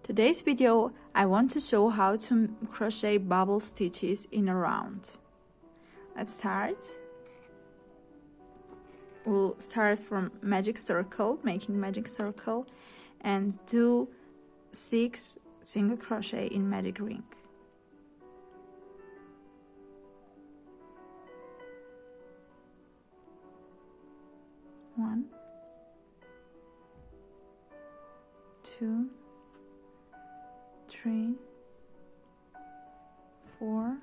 Today's video, I want to show how to crochet bubble stitches in a round. Let's start. We'll start from magic circle, making magic circle, and do 6 single crochet in magic ring. One, 2, 3, 4,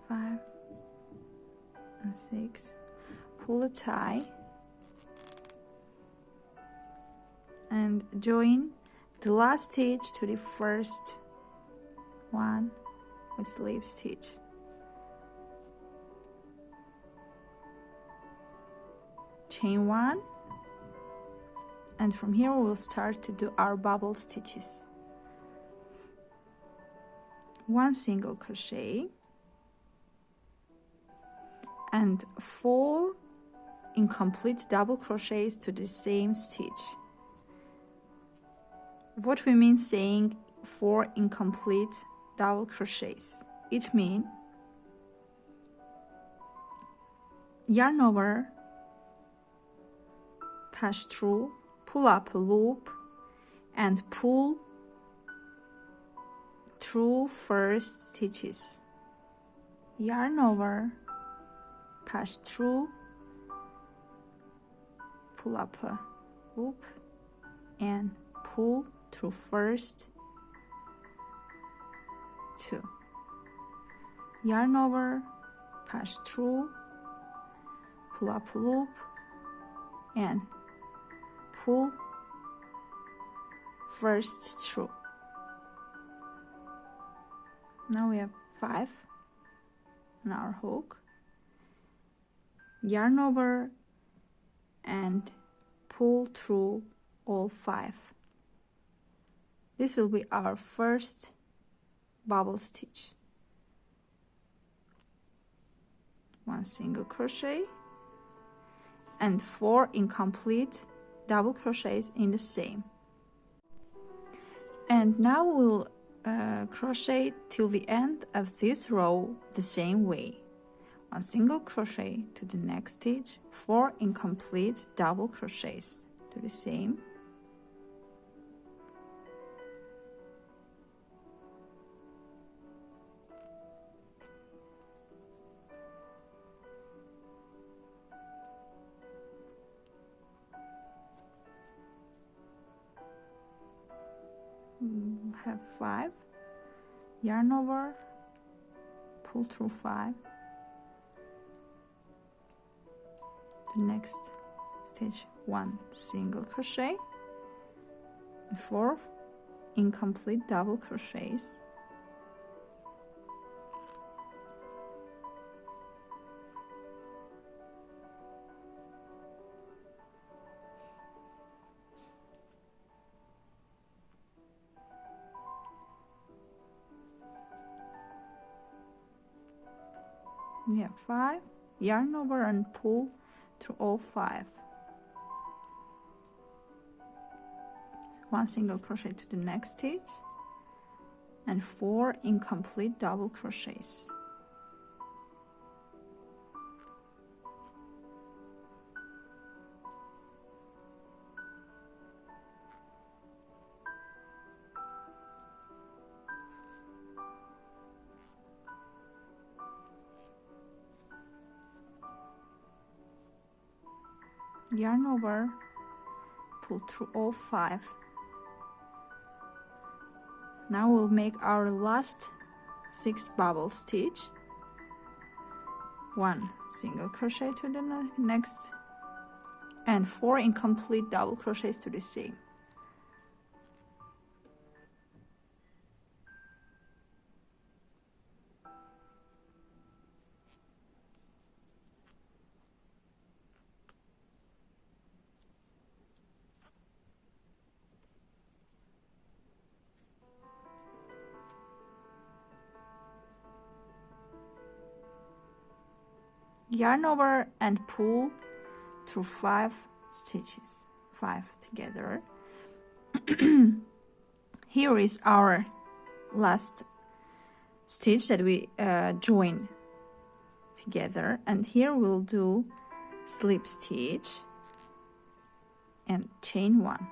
5, and 6. Pull a tie and join the last stitch to the first one with slip stitch. Chain 1, and from here we will start to do our bubble stitches. 1 single crochet and 4 incomplete double crochets to the same stitch. What we mean saying 4 incomplete double crochets? It means yarn over, pass through, pull up a loop, and pull through first stitches. Yarn over, pass through, pull up a loop, and pull through first 2. Yarn over, pass through, pull up a loop, and pull first through. Now we have 5 on our hook. Yarn over and pull through all 5. This will be our first bubble stitch. 1 single crochet and 4 incomplete double crochets in the same. And now we'll crochet till the end of this row the same way. 1 single crochet to the next stitch, 4 incomplete double crochets to the same, we'll have 5, yarn over, pull through 5, the next stitch 1 single crochet and 4 incomplete double crochets, we have 5, yarn over and pull through all 5. 1 single crochet to the next stitch and 4 incomplete double crochets. Yarn over, pull through all 5. Now we'll make our last 6 bubble stitch. 1 single crochet to the next and 4 incomplete double crochets to the same. Yarn over and pull through 5 stitches, 5 together. Here is our last stitch that we join together, and here we'll do slip stitch and chain 1.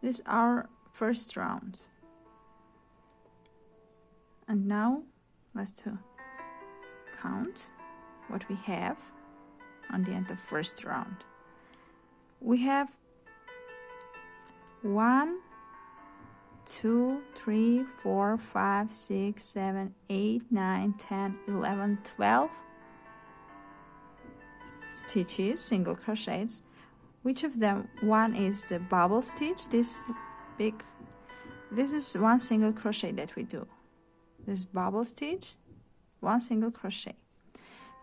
This is our first round, and now let's count what we have on the end of first round. We have 1, 2, 3, 4, 5, 6, 7, 8, 9, 10, 11, 12 stitches, single crochets. Which of them? One is the bobble stitch, this is one single crochet that we do. This bobble stitch, one single crochet.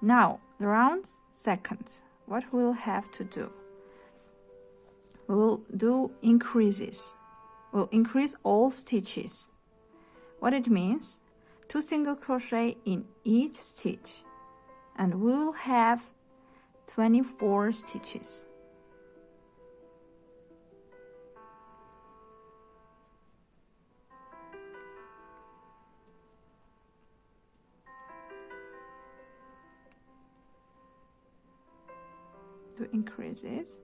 Now the round second, what we'll have to do, we'll do increases. We'll increase all stitches. What it means, 2 single crochet in each stitch, and we will have 24 stitches. Do increases.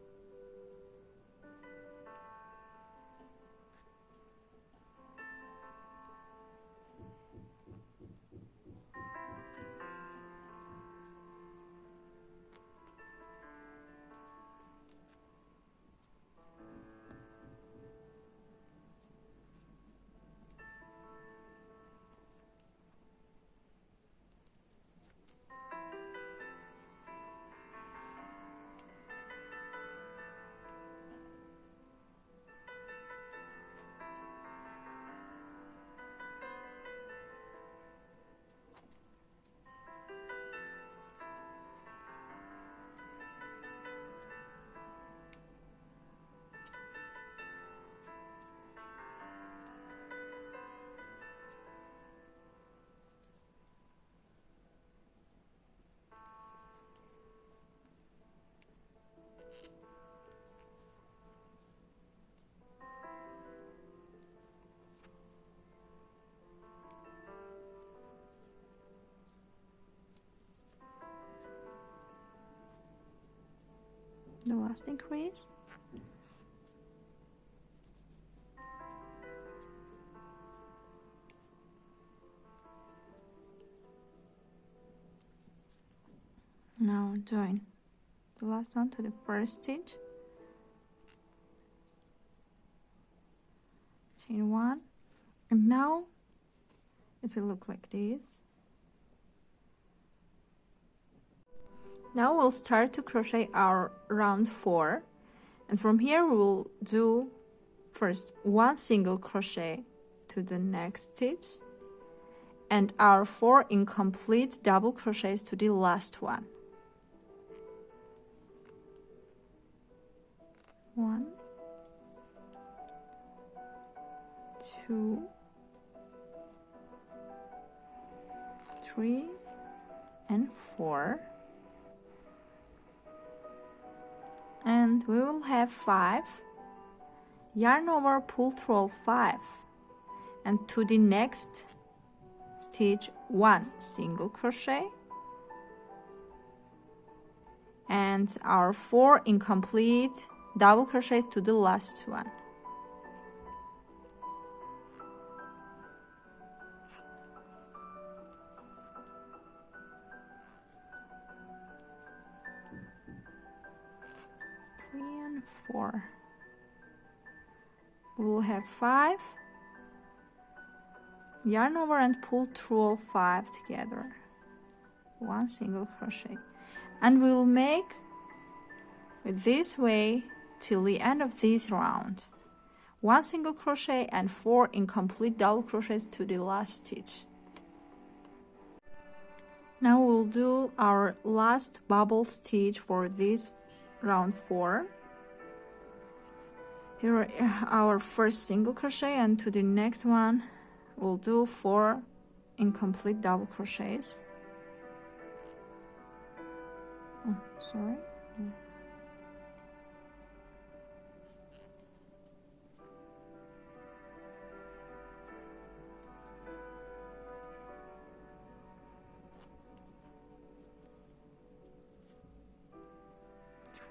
The last increase. Now join the last one to the first stitch, chain 1, and now it will look like this. Now we'll start to crochet our round 4, and from here we'll do first 1 single crochet to the next stitch and our 4 incomplete double crochets to the last one. 1, 2, 3, and 4. And we will have 5, yarn over, pull through 5, and to the next stitch 1 single crochet and our 4 incomplete double crochets to the last one. And 4. We'll have 5, yarn over and pull through all 5 together, 1 single crochet, and we'll make with this way till the end of this round, 1 single crochet and 4 incomplete double crochets to the last stitch. Now we'll do our last bobble stitch for this round 4. Here are our first single crochet, and to the next one we'll do 4 incomplete double crochets. Oh, sorry.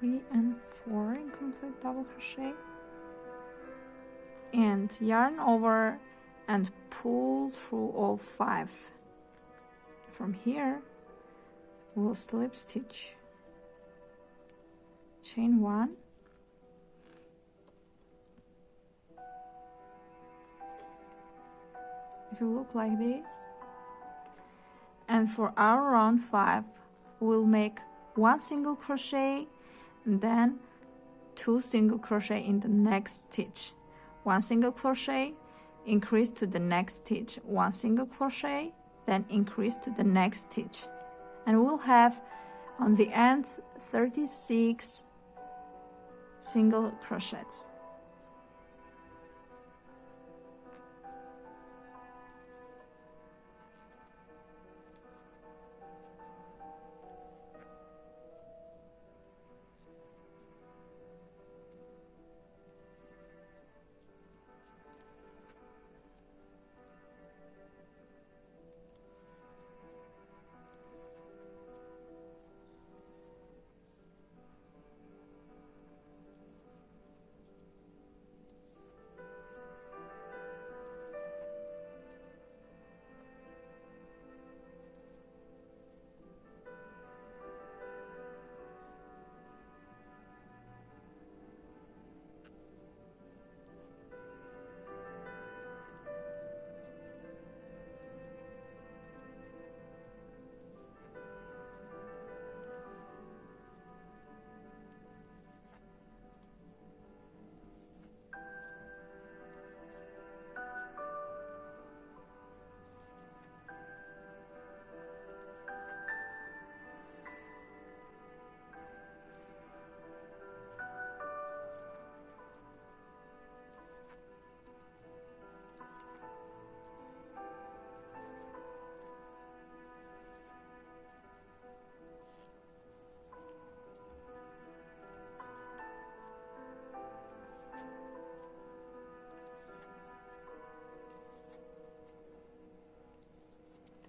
3 and 4 incomplete double crochet, and yarn over and pull through all 5. From here we'll slip stitch, chain 1, it will look like this. And for our round 5 we'll make 1 single crochet and then 2 single crochet in the next stitch, 1 single crochet, increase to the next stitch, 1 single crochet, then increase to the next stitch, and we'll have on the end 36 single crochets.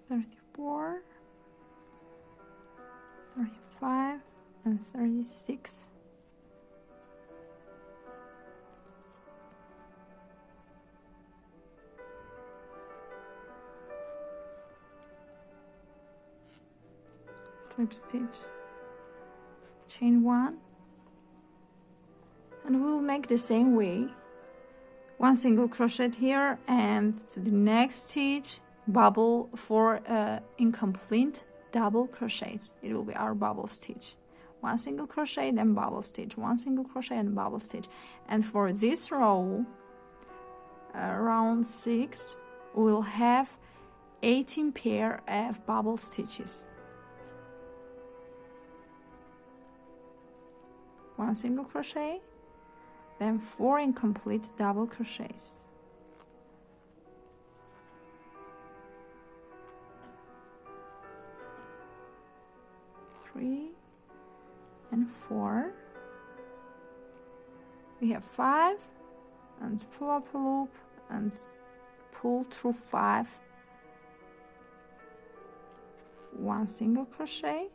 Thirty-four, 35 and 36. Slip stitch, chain 1, and we'll make the same way, 1 single crochet here, and to the next stitch bubble for incomplete double crochets. It will be our bubble stitch, 1 single crochet, then bubble stitch, 1 single crochet and bubble stitch. And for this row, round 6, we'll have 18 pair of bubble stitches, 1 single crochet, then 4 incomplete double crochets, 3 and 4. We have 5 and pull up a loop and pull through 5, 1 single crochet,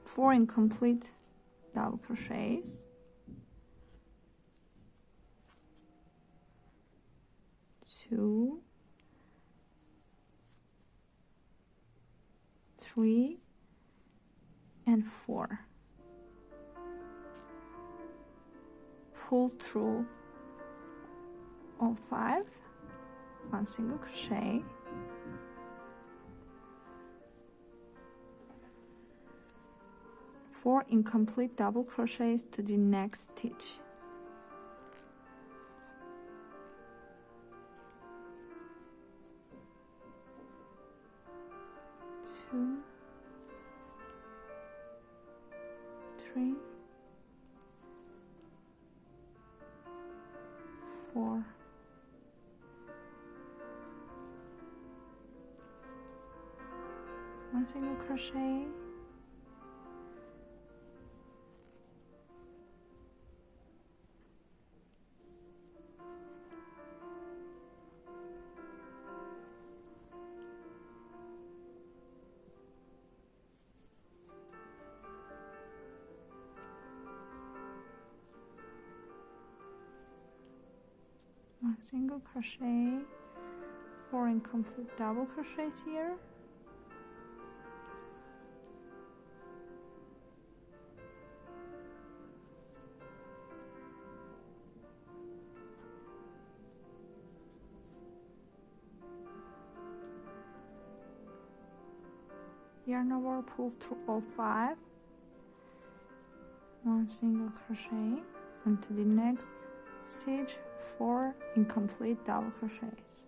4 incomplete double crochets, 2, 3 and 4. Pull through all 5, 1 single crochet, 4 incomplete double crochets to the next stitch, 2, 3, 4, 1 single crochet, 2 1 single crochet, 4 incomplete double crochets here, yarn over, pull through all 5, 1 single crochet, and to the next stitch 4 incomplete double crochets,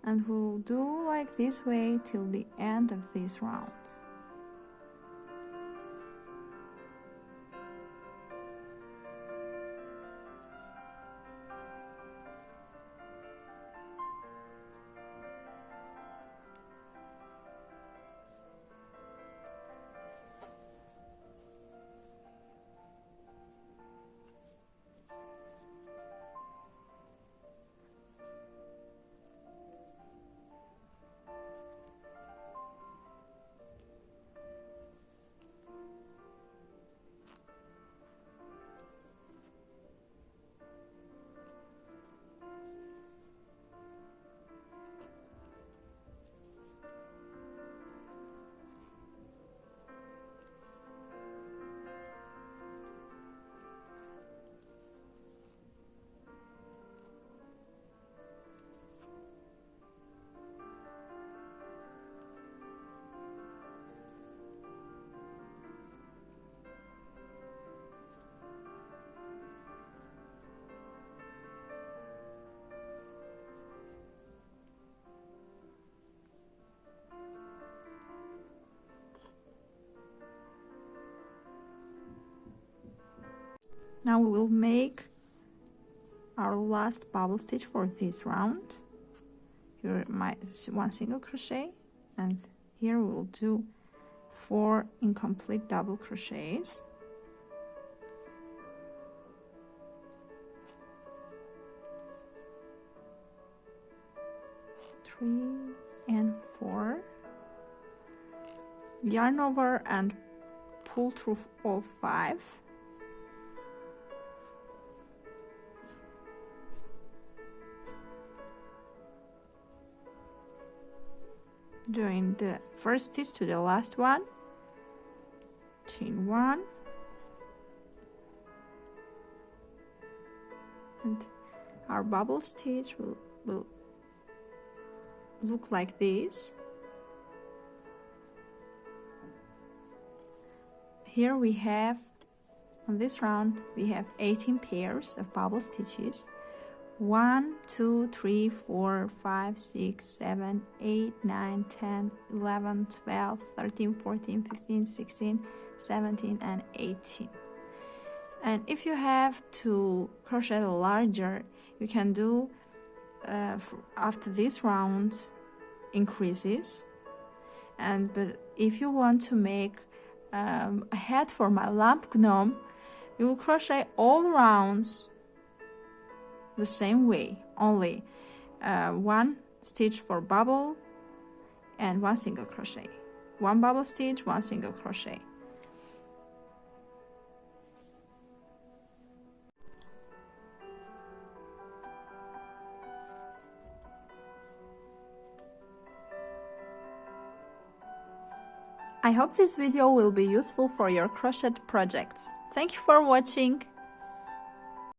and we'll do like this way till the end of this round. Now we will make our last bubble stitch for this round. Here my 1 single crochet, and here we will do 4 incomplete double crochets. Three and 4. Yarn over and pull through all 5. Join the first stitch to the last one, chain 1, and our bubble stitch will look like this. Here we have, on this round, we have 18 pairs of bubble stitches. 1, 2, 3, 4, 5, 6, 7, 8, 9, 10, 11, 12, 13, 14, 15, 16, 17, and 18. And if you have to crochet larger, you can do after this round increases. But if you want to make a head for my lamp gnome, you will crochet all rounds the same way, only 1 stitch for bubble and 1 single crochet, 1 bubble stitch, 1 single crochet. I hope this video will be useful for your crochet projects. Thank you for watching.